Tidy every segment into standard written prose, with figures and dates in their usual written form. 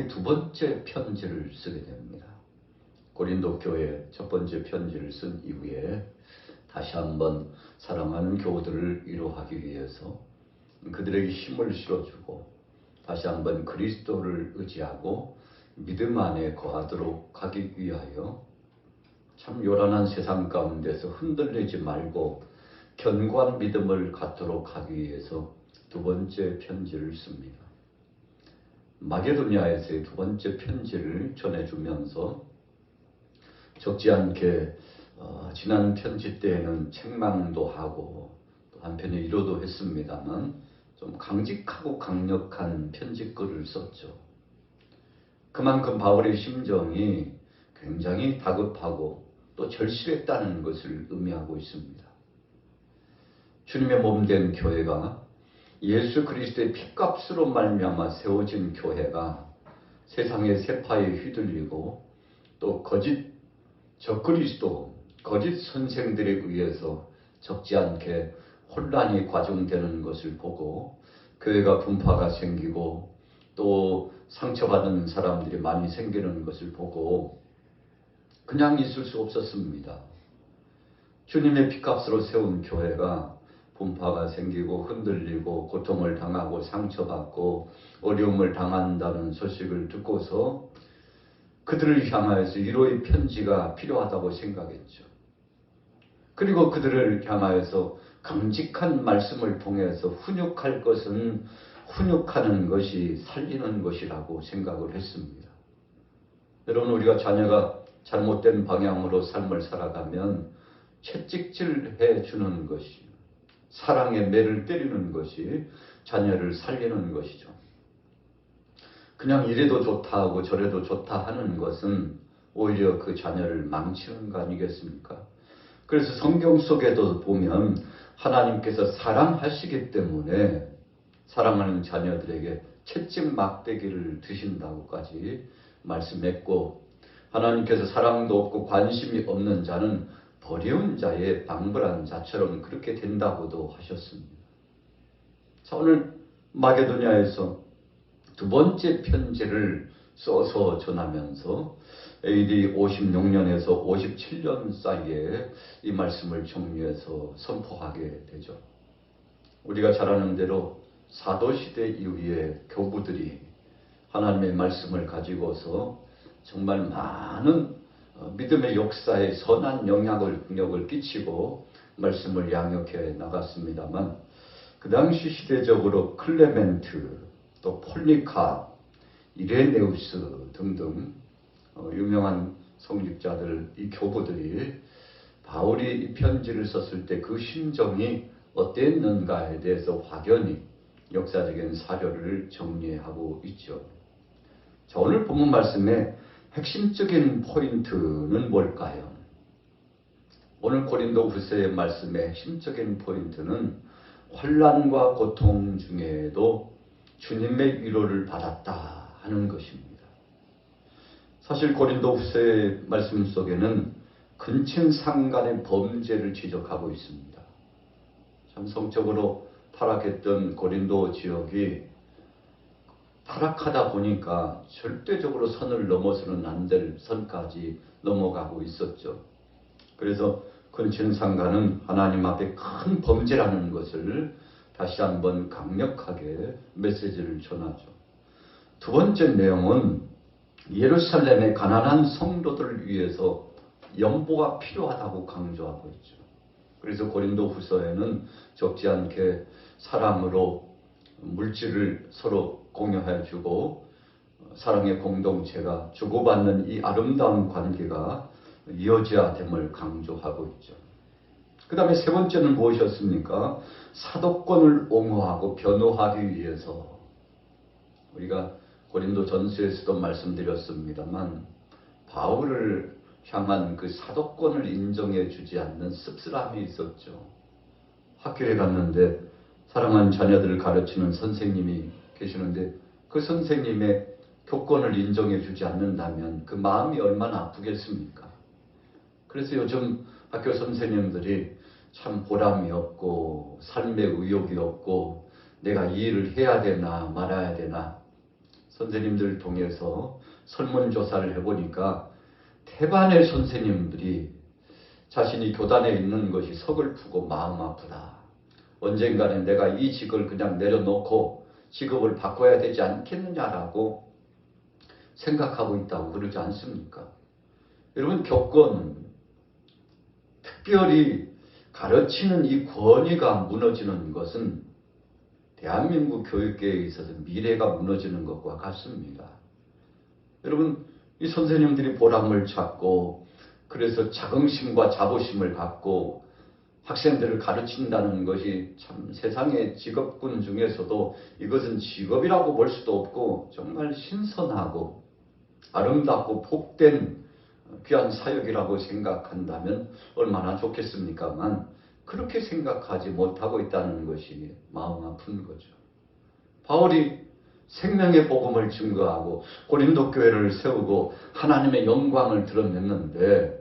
바울이 두 번째 편지를 쓰게 됩니다. 고린도 교회 첫 번째 편지를 쓴 이후에 다시 한번 사랑하는 교우들을 위로하기 위해서 그들에게 힘을 실어주고 다시 한번 그리스도를 의지하고 믿음 안에 거하도록 하기 위하여 참 요란한 세상 가운데서 흔들리지 말고 견고한 믿음을 갖도록 하기 위해서 두 번째 편지를 씁니다. 마게도니아에서의 두 번째 편지를 전해주면서 적지 않게 지난 편지 때에는 책망도 하고 또 한편에 위로도 했습니다만 좀 강직하고 강력한 편지글을 썼죠. 그만큼 바울의 심정이 굉장히 다급하고 또 절실했다는 것을 의미하고 있습니다. 주님의 몸된 교회가 예수 그리스도의 피값으로 말미암아 세워진 교회가 세상의 세파에 휘둘리고 또 거짓 적그리스도, 거짓 선생들에 의해서 적지 않게 혼란이 과중되는 것을 보고 교회가 분파가 생기고 또 상처받은 사람들이 많이 생기는 것을 보고 그냥 있을 수 없었습니다. 주님의 피값으로 세운 교회가 분파가 생기고 흔들리고 고통을 당하고 상처받고 어려움을 당한다는 소식을 듣고서 그들을 향하여서 위로의 편지가 필요하다고 생각했죠. 그리고 그들을 향하여서 강직한 말씀을 통해서 훈육할 것은 훈육하는 것이 살리는 것이라고 생각을 했습니다. 여러분, 우리가 자녀가 잘못된 방향으로 삶을 살아가면 채찍질해 주는 것이, 사랑의 매를 때리는 것이 자녀를 살리는 것이죠. 그냥 이래도 좋다 하고 저래도 좋다 하는 것은 오히려 그 자녀를 망치는 거 아니겠습니까? 그래서 성경 속에도 보면 하나님께서 사랑하시기 때문에 사랑하는 자녀들에게 채찍 막대기를 드신다고까지 말씀했고, 하나님께서 사랑도 없고 관심이 없는 자는 버려운 자의 방불한 자처럼 그렇게 된다고도 하셨습니다. 자, 오늘 마게도니아에서 두 번째 편지를 써서 전하면서 AD 56년에서 57년 사이에 이 말씀을 정리해서 선포하게 되죠. 우리가 잘 아는 대로 사도시대 이후에 교부들이 하나님의 말씀을 가지고서 정말 많은 믿음의 역사에 선한 영향력을 끼치고 말씀을 양육해 나갔습니다만, 그 당시 시대적으로 클레멘트, 또 폴리카, 이레네우스 등등 유명한 성직자들, 이 교부들이 바울이 이 편지를 썼을 때 그 심정이 어땠는가에 대해서 확연히 역사적인 사료를 정리하고 있죠. 자, 오늘 본문 말씀의 핵심적인 포인트는 뭘까요? 오늘 고린도 후서의 말씀의 핵심적인 포인트는 환난과 고통 중에도 주님의 위로를 받았다 하는 것입니다. 사실 고린도 후서의 말씀 속에는 근친상간의 범죄를 지적하고 있습니다. 참 성적으로 타락했던 고린도 지역이 타락하다 보니까 절대적으로 선을 넘어서는 안 될 선까지 넘어가고 있었죠. 그래서 근친상간은 하나님 앞에 큰 범죄라는 것을 다시 한번 강력하게 메시지를 전하죠. 두 번째 내용은 예루살렘의 가난한 성도들을 위해서 연보가 필요하다고 강조하고 있죠. 그래서 고린도 후서에는 적지 않게 사랑으로 물질을 서로 공유해 주고 사랑의 공동체가 주고받는 이 아름다운 관계가 이어져야 됨을 강조하고 있죠. 그 다음에 세 번째는 무엇이었습니까? 사도권을 옹호하고 변호하기 위해서, 우리가 고린도 전서에서도 말씀드렸습니다만 바울을 향한 그 사도권을 인정해 주지 않는 씁쓸함이 있었죠. 학교에 갔는데 사랑하는 자녀들을 가르치는 선생님이 계시는데 그 선생님의 교권을 인정해 주지 않는다면 그 마음이 얼마나 아프겠습니까? 그래서 요즘 학교 선생님들이 참 보람이 없고 삶의 의욕이 없고 내가 이 일을 해야 되나 말아야 되나 선생님들을 통해서 설문조사를 해보니까 대반의 선생님들이 자신이 교단에 있는 것이 서글프고 마음 아프다. 언젠가는 내가 이 직을 그냥 내려놓고 직업을 바꿔야 되지 않겠느냐라고 생각하고 있다고 그러지 않습니까? 여러분, 교권, 특별히 가르치는 이 권위가 무너지는 것은 대한민국 교육계에 있어서 미래가 무너지는 것과 같습니다. 여러분, 이 선생님들이 보람을 찾고 그래서 자긍심과 자부심을 갖고 학생들을 가르친다는 것이 참 세상의 직업군 중에서도 이것은 직업이라고 볼 수도 없고 정말 신선하고 아름답고 복된 귀한 사역이라고 생각한다면 얼마나 좋겠습니까만 그렇게 생각하지 못하고 있다는 것이 마음 아픈 거죠. 바울이 생명의 복음을 증거하고 고린도 교회를 세우고 하나님의 영광을 드러냈는데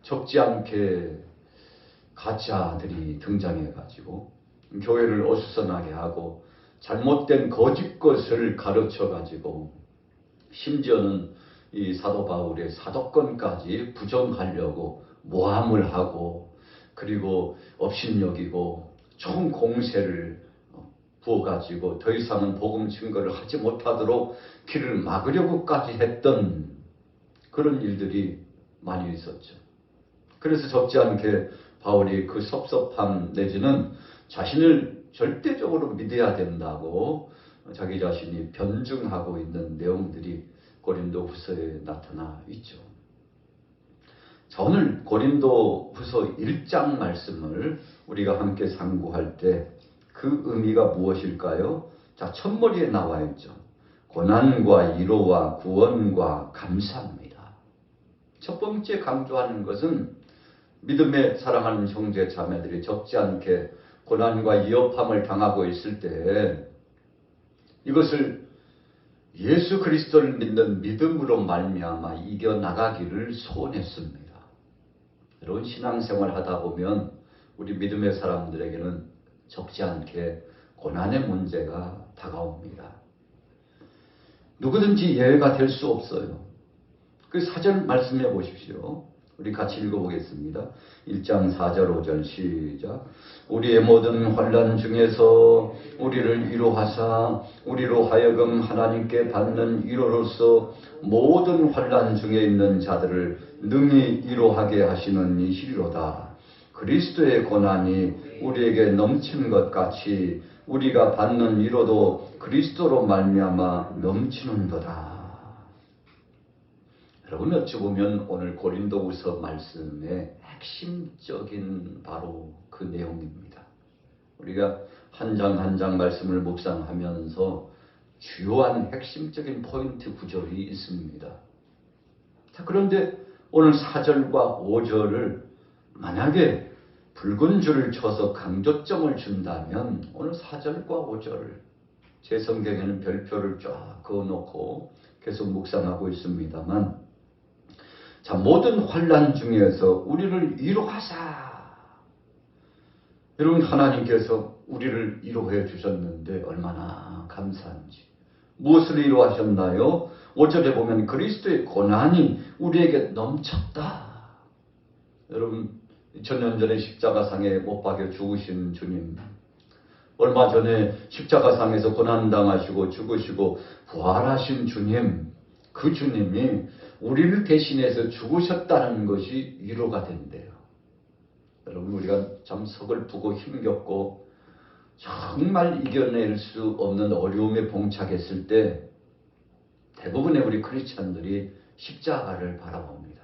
적지 않게 가짜들이 등장해가지고 교회를 어수선하게 하고 잘못된 거짓 것을 가르쳐가지고 심지어는 이 사도 바울의 사도권까지 부정하려고 모함을 하고 그리고 업신여기고 총 공세를 부어가지고 더 이상은 복음 증거를 하지 못하도록 길을 막으려고까지 했던 그런 일들이 많이 있었죠. 그래서 적지 않게 바울이 그 섭섭함 내지는 자신을 절대적으로 믿어야 된다고 자기 자신이 변증하고 있는 내용들이 고린도 후서에 나타나 있죠. 자, 오늘 고린도 후서 1장 말씀을 우리가 함께 상고할 때 그 의미가 무엇일까요? 자, 첫머리에 나와 있죠. 고난과 위로와 구원과 감사입니다. 첫 번째 강조하는 것은 믿음에 사랑하는 형제 자매들이 적지 않게 고난과 위협함을 당하고 있을 때 이것을 예수 그리스도를 믿는 믿음으로 말미암아 이겨나가기를 소원했습니다. 여러분, 신앙생활 하다 보면 우리 믿음의 사람들에게는 적지 않게 고난의 문제가 다가옵니다. 누구든지 예외가 될 수 없어요. 그 4절 말씀해 보십시오. 우리 같이 읽어보겠습니다. 1장 4절 5절 시작. 우리의 모든 환난 중에서 우리를 위로하사 우리로 하여금 하나님께 받는 위로로서 모든 환난 중에 있는 자들을 능히 위로하게 하시는 이시로다. 그리스도의 고난이 우리에게 넘친 것 같이 우리가 받는 위로도 그리스도로 말미암아 넘치는도다. 여러분, 어찌 보면 오늘 고린도후서 말씀의 핵심적인 바로 그 내용입니다. 우리가 한 장 한 장 말씀을 묵상하면서 주요한 핵심적인 포인트 구절이 있습니다. 자, 그런데 오늘 4절과 5절을 만약에 붉은 줄을 쳐서 강조점을 준다면 오늘 4절과 5절을 제 성경에는 별표를 쫙 그어놓고 계속 묵상하고 있습니다만, 자, 모든 환난 중에서 우리를 위로하사. 여러분, 하나님께서 우리를 위로해 주셨는데 얼마나 감사한지. 무엇을 위로하셨나요? 5절에 보면 그리스도의 고난이 우리에게 넘쳤다. 여러분, 2000년 전에 십자가상에 못 박여 죽으신 주님, 얼마 전에 십자가상에서 고난당하시고 죽으시고 부활하신 주님, 그 주님이 우리를 대신해서 죽으셨다는 것이 위로가 된대요. 여러분, 우리가 참 서글프고 힘겹고 정말 이겨낼 수 없는 어려움에 봉착했을 때 대부분의 우리 크리스찬들이 십자가를 바라봅니다.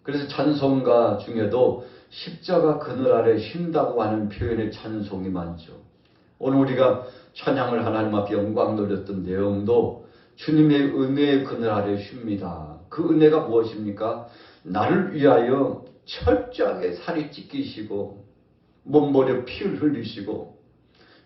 그래서 찬송가 중에도 십자가 그늘 아래 쉰다고 하는 표현의 찬송이 많죠. 오늘 우리가 찬양을 하나님 앞에 영광 돌렸던 내용도 주님의 은혜의 그늘 아래 쉽니다. 그 은혜가 무엇입니까? 나를 위하여 철저하게 살이 찢기시고 몸머리에 피를 흘리시고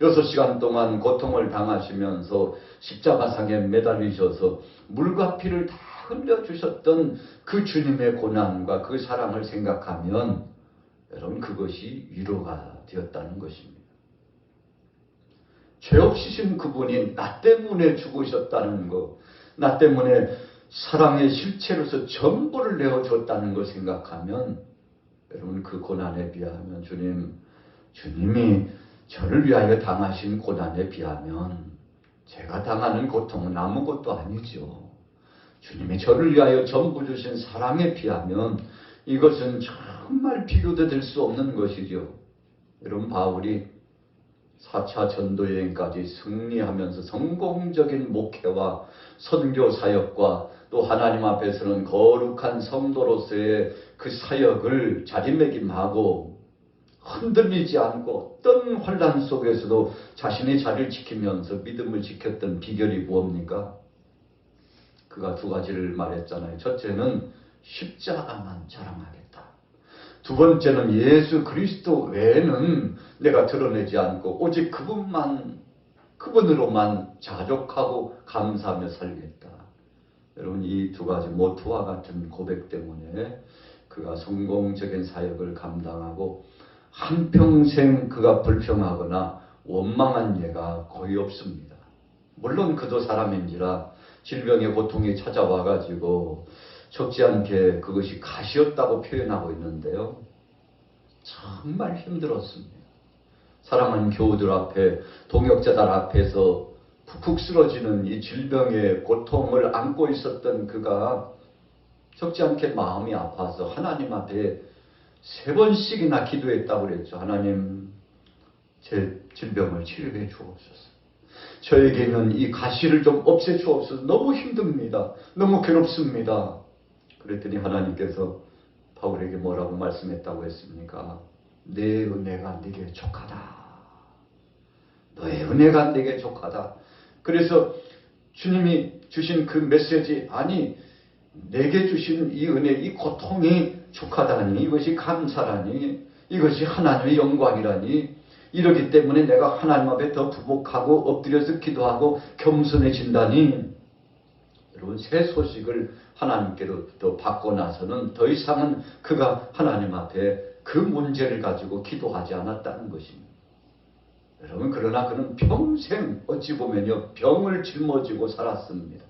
6시간 동안 고통을 당하시면서 십자가상에 매달리셔서 물과 피를 다 흘려주셨던 그 주님의 고난과 그 사랑을 생각하면 여러분, 그것이 위로가 되었다는 것입니다. 죄 없으신 그분이 나 때문에 죽으셨다는 것, 나 때문에 사랑의 실체로서 전부를 내어줬다는 걸 생각하면 여러분 그 고난에 비하면 주님이 저를 위하여 당하신 고난에 비하면 제가 당하는 고통은 아무것도 아니죠. 주님이 저를 위하여 전부 주신 사랑에 비하면 이것은 정말 비교도 될 수 없는 것이죠. 여러분 바울이 4차 전도여행까지 승리하면서 성공적인 목회와 선교 사역과 또 하나님 앞에서는 거룩한 성도로서의 그 사역을 자리매김하고 흔들리지 않고 어떤 환난 속에서도 자신의 자리를 지키면서 믿음을 지켰던 비결이 무엇입니까? 그가 두 가지를 말했잖아요. 첫째는 십자가만 자랑하겠다. 두 번째는 예수 그리스도 외에는 내가 드러내지 않고 오직 그분으로만 자족하고 감사하며 살겠다. 여러분 이 두 가지 모토와 같은 고백 때문에 그가 성공적인 사역을 감당하고 한평생 그가 불평하거나 원망한 예가 거의 없습니다. 물론 그도 사람인지라 질병의 고통이 찾아와가지고 적지 않게 그것이 가시였다고 표현하고 있는데요. 정말 힘들었습니다. 사랑하는 교우들 앞에, 동역자들 앞에서 푹푹 쓰러지는 이 질병의 고통을 안고 있었던 그가 적지 않게 마음이 아파서 하나님 앞에 3번씩이나 기도했다고 그랬죠. 하나님, 제 질병을 치료해 주옵소서. 저에게는 이 가시를 좀 없애 주옵소서. 너무 힘듭니다. 너무 괴롭습니다. 그랬더니 하나님께서 바울에게 뭐라고 말씀했다고 했습니까? 내 은혜가 네게 족하다. 너의 은혜가 네게 족하다. 그래서 주님이 주신 그 메시지, 아니 내게 주신 이 은혜, 이 고통이 족하다니, 이것이 감사라니, 이것이 하나님의 영광이라니, 이러기 때문에 내가 하나님 앞에 더 부복하고 엎드려서 기도하고 겸손해진다니. 여러분 새 소식을 하나님께로부터 받고 나서는 더 이상은 그가 하나님 앞에 그 문제를 가지고 기도하지 않았다는 것입니다. 여러분 그러나 그는 평생 어찌 보면요 병을 짊어지고 살았습니다.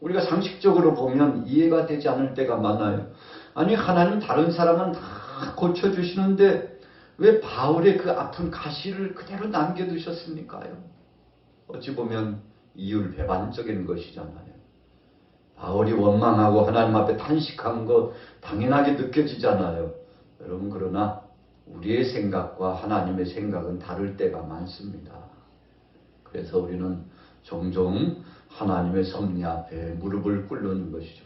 우리가 상식적으로 보면 이해가 되지 않을 때가 많아요. 아니 하나님 다른 사람은 다 고쳐주시는데 왜 바울의 그 아픈 가시를 그대로 남겨두셨습니까요? 어찌 보면 이율배반적인 것이잖아요. 바울이 원망하고 하나님 앞에 탄식한 것 당연하게 느껴지잖아요. 여러분 그러나 우리의 생각과 하나님의 생각은 다를 때가 많습니다. 그래서 우리는 종종 하나님의 섭리 앞에 무릎을 꿇는 것이죠.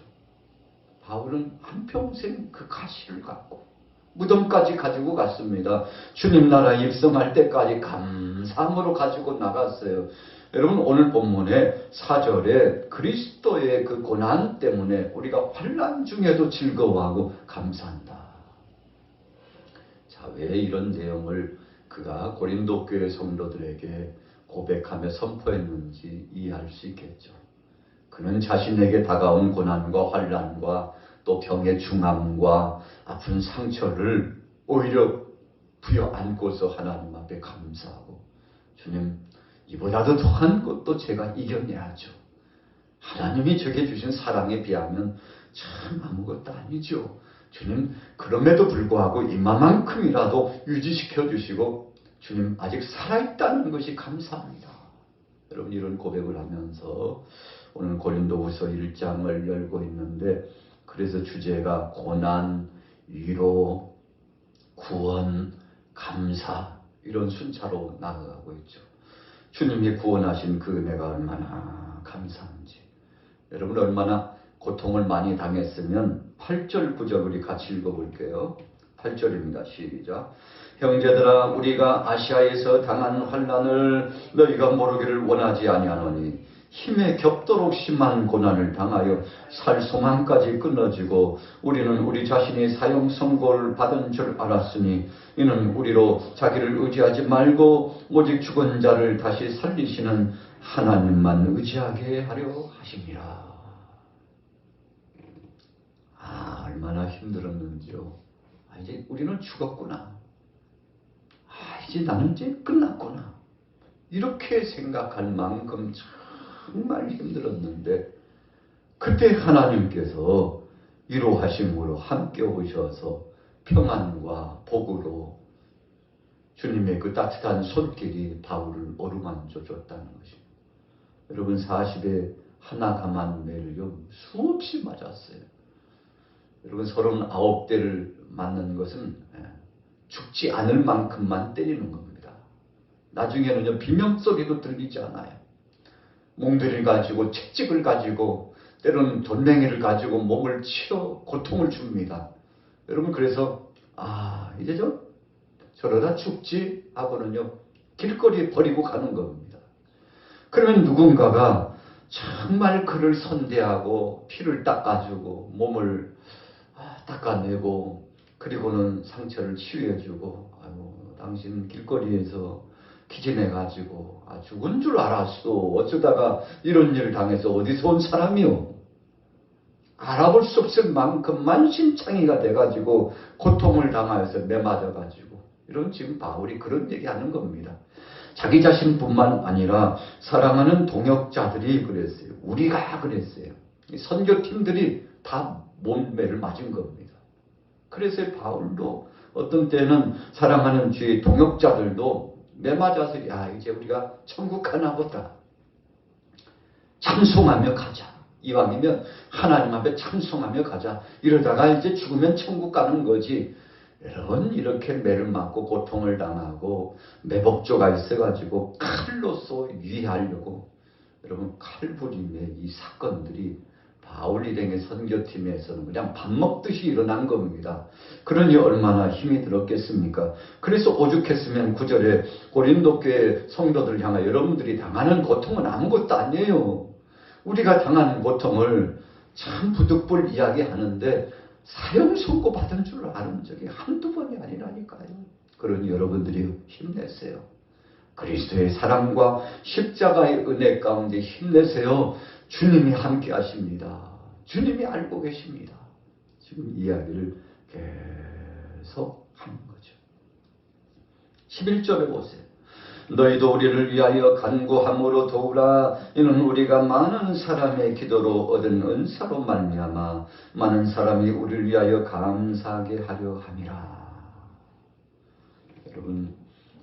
바울은 한평생 그 가시를 갖고 무덤까지 가지고 갔습니다. 주님 나라 입성할 때까지 감사함으로 가지고 나갔어요. 여러분 오늘 본문의 4절에 그리스도의 그 고난 때문에 우리가 환난 중에도 즐거워하고 감사한다. 자, 왜 이런 내용을 그가 고린도 교회 성도들에게 고백하며 선포했는지 이해할 수 있겠죠. 그는 자신에게 다가온 고난과 환난과 또 병의 중함과 아픈 상처를 오히려 부여안고서 하나님 앞에 감사하고, 주님 이보다도 더한 것도 제가 이겨내야죠. 하나님이 제게 주신 사랑에 비하면 참 아무것도 아니죠. 주님 그럼에도 불구하고 이만큼이라도 유지시켜 주시고 주님 아직 살아있다는 것이 감사합니다. 여러분 이런 고백을 하면서 오늘 고린도후서 1장을 열고 있는데, 그래서 주제가 고난, 위로, 구원, 감사 이런 순차로 나아가고 있죠. 주님이 구원하신 그 은혜가 얼마나 감사한지. 여러분 얼마나 고통을 많이 당했으면 8절 9절 우리 같이 읽어볼게요. 8절입니다. 시작. 형제들아 우리가 아시아에서 당한 환난을 너희가 모르기를 원하지 아니하노니 힘에 겹도록 심한 고난을 당하여 살 소망까지 끊어지고 우리는 우리 자신이 사형 선고를 받은 줄 알았으니 이는 우리로 자기를 의지하지 말고 오직 죽은 자를 다시 살리시는 하나님만 의지하게 하려 하심이라. 얼마나 힘들었는지요. 이제 우리는 죽었구나. 이제 나는 이제 끝났구나. 이렇게 생각할 만큼 정말 힘들었는데 그때 하나님께서 위로하심으로 함께 오셔서 평안과 복으로 주님의 그 따뜻한 손길이 바울을 어루만져 줬다는 것입니다. 여러분 40에 하나 감한 매를요 수없이 맞았어요. 여러분 39대를 맞는 것은 죽지 않을 만큼만 때리는 겁니다. 나중에는요 비명소리도 들리지 않아요. 몽둥이를 가지고 채찍을 가지고 때로는 돌멩이를 가지고 몸을 치어 고통을 줍니다. 여러분 그래서 이제 저러다 죽지 하고는요 길거리에 버리고 가는 겁니다. 그러면 누군가가 정말 그를 선대하고 피를 닦아주고 몸을 닦아내고 그리고는 상처를 치유해주고 당신 길거리에서 기진해가지고 죽은 줄 알았어. 어쩌다가 이런 일을 당해서 어디서 온 사람이요. 알아볼 수 없을 만큼만 심창이가 돼가지고 고통을 당하여서 매맞아가지고 이런 지금 바울이 그런 얘기하는 겁니다. 자기 자신뿐만 아니라 사랑하는 동역자들이 그랬어요. 우리가 그랬어요. 선교팀들이 다 몸매를 맞은 겁니다. 그래서 바울도 어떤 때는 사랑하는 주의 동역자들도 매맞아서 이제 우리가 천국 가나 보다. 찬송하며 가자. 이왕이면 하나님 앞에 찬송하며 가자. 이러다가 이제 죽으면 천국 가는 거지. 여러분 이렇게 매를 맞고 고통을 당하고 매복조가 있어가지고 칼로서 유의하려고 여러분 칼부림의 이 사건들이 바울 일행의 선교팀에서는 그냥 밥 먹듯이 일어난 겁니다. 그러니 얼마나 힘이 들었겠습니까? 그래서 오죽했으면 9절에 고린도 교회 성도들 향하여 여러분들이 당하는 고통은 아무것도 아니에요. 우리가 당하는 고통을 참 부득불 이야기하는데 사형 선고 받은 줄 아는 적이 한두 번이 아니라니까요. 그러니 여러분들이 힘내세요. 그리스도의 사랑과 십자가의 은혜 가운데 힘내세요. 주님이 함께 하십니다. 주님이 알고 계십니다. 지금 이야기를 계속 하는 거죠. 11절에 보세요. 너희도 우리를 위하여 간구함으로 도우라. 이는 우리가 많은 사람의 기도로 얻은 은사로 말미암아 많은 사람이 우리를 위하여 감사하게 하려 함이라. 여러분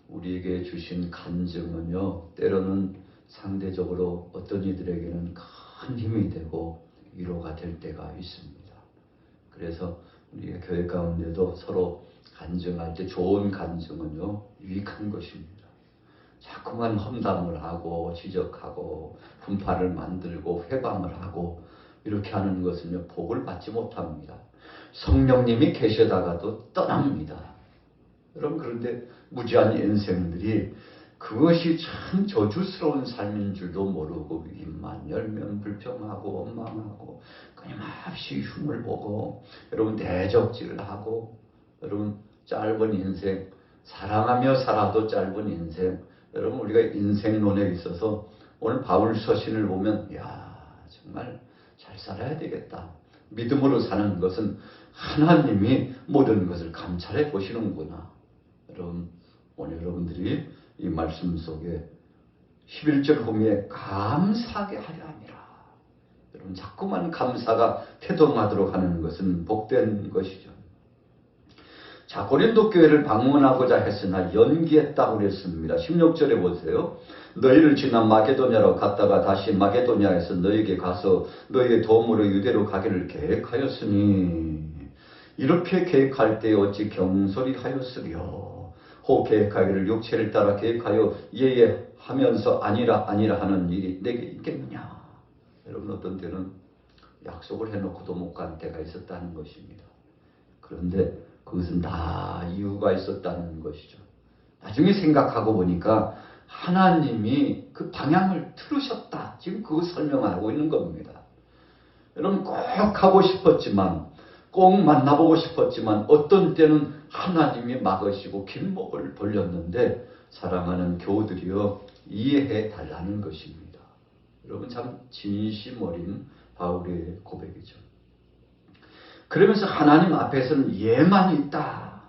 우리에게 주신 간증은요 때로는 상대적으로 어떤 이들에게는 큰 힘이 되고 위로가 될 때가 있습니다. 그래서 우리가 교회 가운데도 서로 간증할 때 좋은 간증은요 유익한 것입니다. 자꾸만 험담을 하고 지적하고 분파를 만들고 회방을 하고 이렇게 하는 것은요 복을 받지 못합니다. 성령님이 계시다가도 떠납니다. 여러분 그런데 무지한 인생들이 그것이 참 저주스러운 삶인 줄도 모르고 입만 열면 불평하고 원망하고 끊임없이 흉을 보고 여러분 대적질을 하고 여러분 짧은 인생 사랑하며 살아도 짧은 인생 여러분 우리가 인생론에 있어서 오늘 바울 서신을 보면 정말 잘 살아야 되겠다. 믿음으로 사는 것은 하나님이 모든 것을 감찰해 보시는구나. 여러분 오늘 여러분들이 이 말씀 속에 11절 후미에 감사하게 하려 함이라. 여러분 자꾸만 감사가 태동하도록 하는 것은 복된 것이죠. 자, 고린도 교회를 방문하고자 했으나 연기했다고 그랬습니다. 16절에 보세요. 너희를 지나 마게도냐로 갔다가 다시 마게도냐에서 너희에게 가서 너희의 도움으로 유대로 가기를 계획하였으니 이렇게 계획할 때 어찌 경솔히 하였으리요. 혹 계획하기를 육체를 따라 계획하여 예예하면서 아니라 하는 일이 내게 있겠느냐. 여러분 어떤 때는 약속을 해놓고도 못 간 때가 있었다는 것입니다. 그런데 그것은 다 이유가 있었다는 것이죠. 나중에 생각하고 보니까 하나님이 그 방향을 틀으셨다. 지금 그거 설명하고 있는 겁니다. 여러분 꼭 가고 싶었지만 꼭 만나보고 싶었지만 어떤 때는 하나님이 막으시고 길목을 벌렸는데 사랑하는 교우들이여 이해해 달라는 것입니다. 여러분 참 진심 어린 바울의 고백이죠. 그러면서 하나님 앞에서는 예만 있다.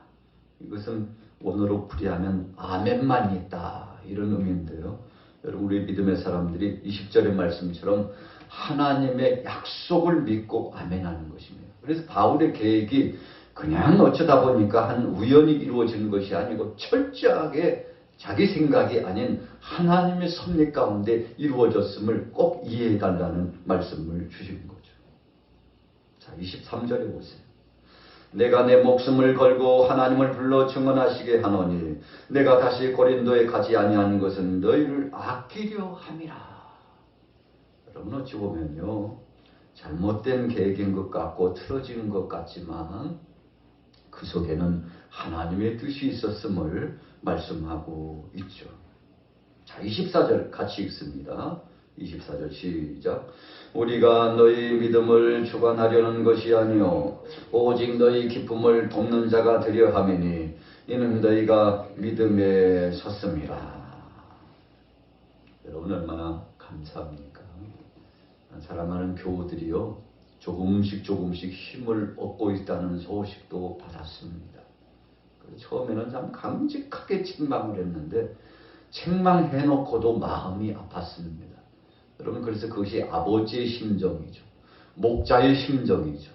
이것은 원어로 풀이하면 아멘만 있다. 이런 의미인데요. 여러분 우리 믿음의 사람들이 20절의 말씀처럼 하나님의 약속을 믿고 아멘하는 것입니다. 그래서 바울의 계획이 그냥 어쩌다 보니까 한 우연히 이루어지는 것이 아니고 철저하게 자기 생각이 아닌 하나님의 섭리 가운데 이루어졌음을 꼭 이해해달라는 말씀을 주신 거죠. 자, 23절에 보세요. 내가 내 목숨을 걸고 하나님을 불러 증언하시게 하노니 내가 다시 고린도에 가지 아니하는 것은 너희를 아끼려 함이라. 여러분 어찌 보면요, 잘못된 계획인 것 같고 틀어지는 것 같지만 그 속에는 하나님의 뜻이 있었음을 말씀하고 있죠. 자, 24절 같이 읽습니다. 24절 시작. 우리가 너희 믿음을 주관하려는 것이 아니요 오직 너희 기쁨을 돕는 자가 되려 함이니 이는 너희가 믿음에 섰음이라. 여러분 얼마나 감사합니까? 사랑하는 교우들이요, 조금씩 힘을 얻고 있다는 소식도 받았습니다. 처음에는 참 강직하게 책망을 했는데 책망해놓고도 마음이 아팠습니다. 여러분 그래서 그것이 아버지의 심정이죠. 목자의 심정이죠.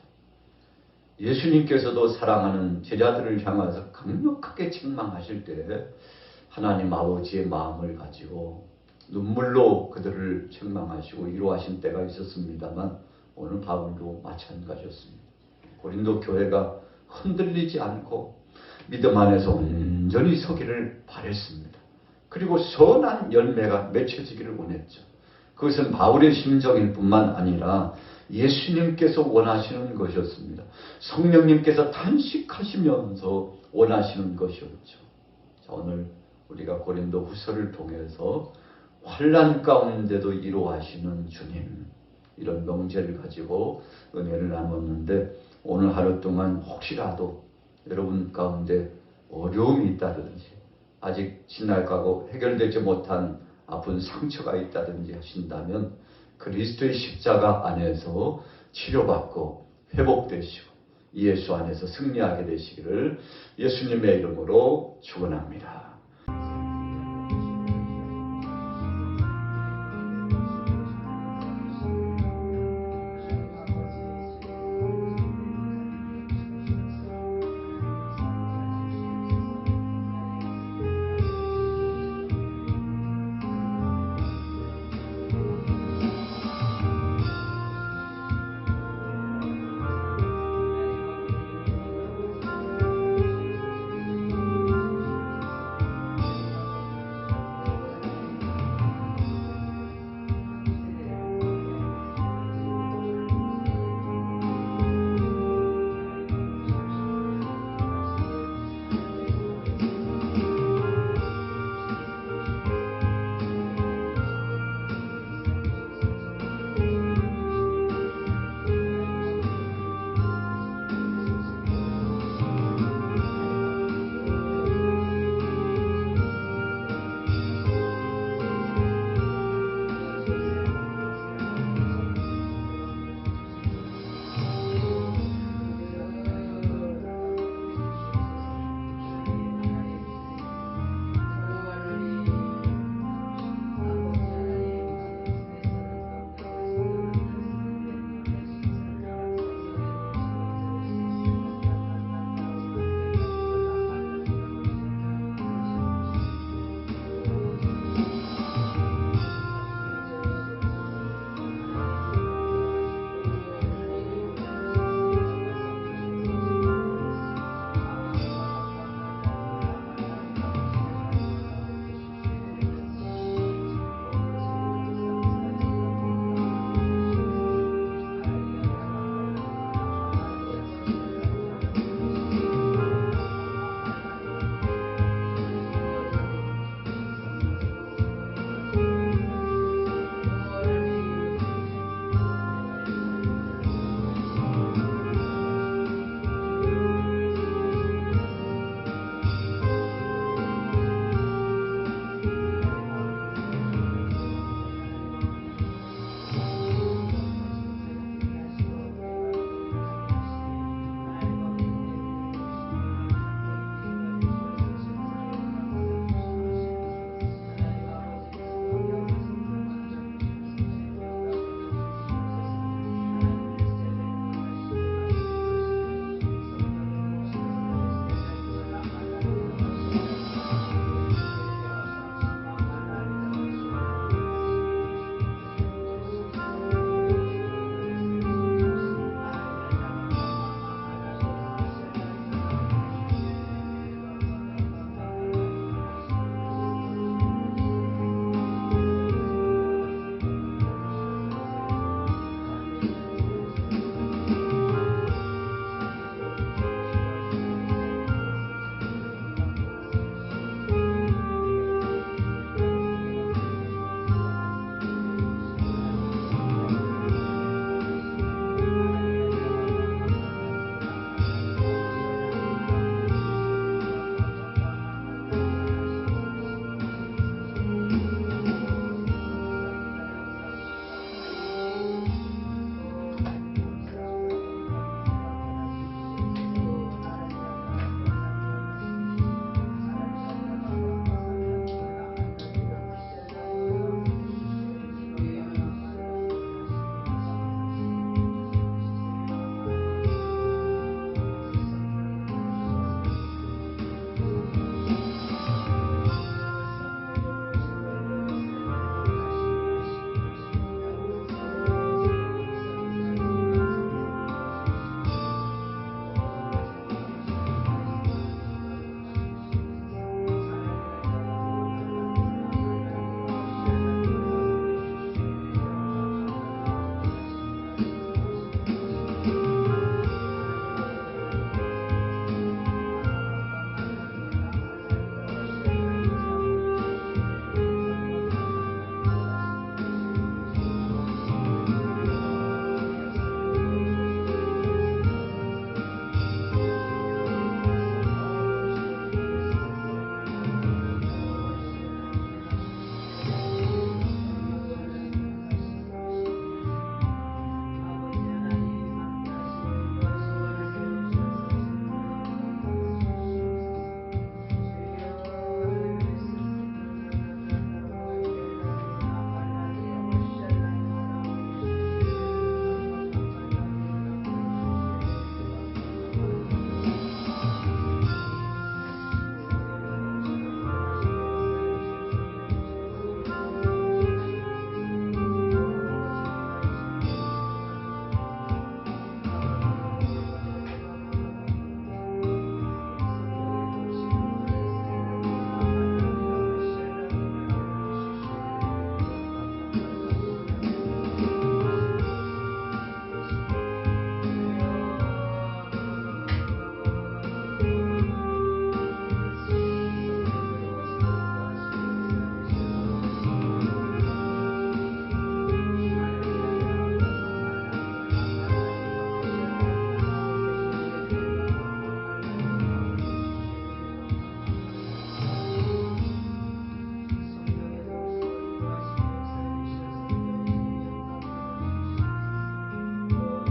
예수님께서도 사랑하는 제자들을 향해서 강력하게 책망하실 때 하나님 아버지의 마음을 가지고 눈물로 그들을 책망하시고 위로하신 때가 있었습니다만 오늘 바울도 마찬가지였습니다. 고린도 교회가 흔들리지 않고 믿음 안에서 온전히 서기를 바랬습니다. 그리고 선한 열매가 맺혀지기를 원했죠. 그것은 바울의 심정일 뿐만 아니라 예수님께서 원하시는 것이었습니다. 성령님께서 탄식하시면서 원하시는 것이었죠. 자, 오늘 우리가 고린도 후서를 통해서 환난 가운데도 이루하시는 주님, 이런 명제를 가지고 은혜를 나눴는데 오늘 하루 동안 혹시라도 여러분 가운데 어려움이 있다든지 아직 지나가고 해결되지 못한 아픈 상처가 있다든지 하신다면 그리스도의 십자가 안에서 치료받고 회복되시고 예수 안에서 승리하게 되시기를 예수님의 이름으로 축원합니다.